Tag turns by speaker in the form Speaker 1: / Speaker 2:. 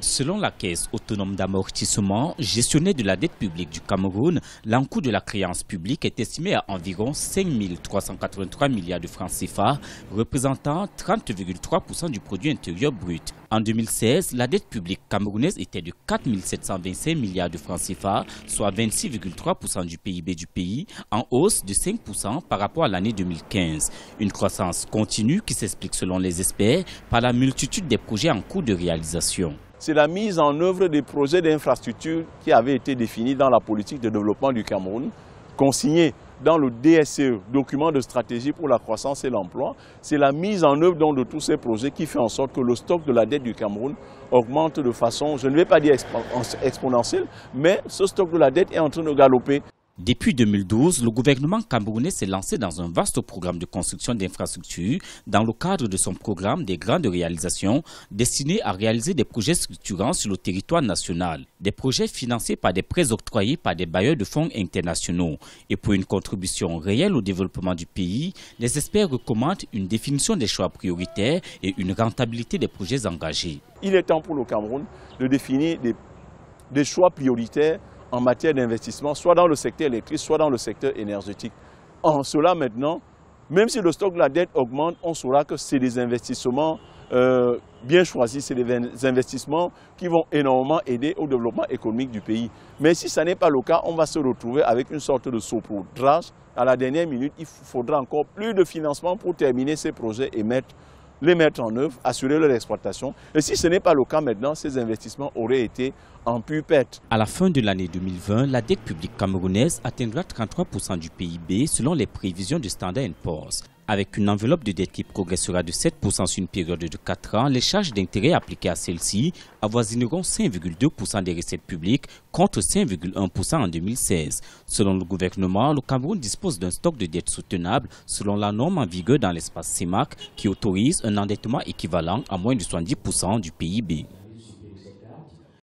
Speaker 1: Selon la Caisse autonome d'amortissement, gestionnaire de la dette publique du Cameroun, l'encours de la créance publique est estimé à environ 5 383 milliards de francs CFA, représentant 30,3% du produit intérieur brut. En 2016, la dette publique camerounaise était de 4 725 milliards de francs CFA, soit 26,3% du PIB du pays, en hausse de 5% par rapport à l'année 2015. Une croissance continue qui s'explique selon les experts par la multitude des projets en cours de réalisation.
Speaker 2: C'est la mise en œuvre des projets d'infrastructure qui avaient été définis dans la politique de développement du Cameroun, consignés dans le DSCE, document de stratégie pour la croissance et l'emploi. C'est la mise en œuvre de tous ces projets qui fait en sorte que le stock de la dette du Cameroun augmente de façon, je ne vais pas dire exponentielle, mais ce stock de la dette est en train de galoper.
Speaker 1: Depuis 2012, le gouvernement camerounais s'est lancé dans un vaste programme de construction d'infrastructures dans le cadre de son programme des grandes réalisations destiné à réaliser des projets structurants sur le territoire national. Des projets financés par des prêts octroyés par des bailleurs de fonds internationaux. Et pour une contribution réelle au développement du pays, les experts recommandent une définition des choix prioritaires et une rentabilité des projets engagés.
Speaker 2: Il est temps pour le Cameroun de définir des choix prioritaires en matière d'investissement, soit dans le secteur électrique, soit dans le secteur énergétique. En cela maintenant, même si le stock de la dette augmente, on saura que c'est des investissements bien choisis, c'est des investissements qui vont énormément aider au développement économique du pays. Mais si ce n'est pas le cas, on va se retrouver avec une sorte de saupoudrage. À la dernière minute, il faudra encore plus de financement pour terminer ces projets et les mettre en œuvre, assurer leur exploitation. Et si ce n'est pas le cas maintenant, ces investissements auraient été en pure perte.
Speaker 1: À la fin de l'année 2020, la dette publique camerounaise atteindra 33% du PIB selon les prévisions du Standard & Poor's. Avec une enveloppe de dette qui progressera de 7% sur une période de 4 ans, les charges d'intérêt appliquées à celle-ci avoisineront 5,2% des recettes publiques contre 5,1% en 2016. Selon le gouvernement, le Cameroun dispose d'un stock de dette soutenable selon la norme en vigueur dans l'espace CEMAC qui autorise un endettement équivalent à moins de 70% du PIB.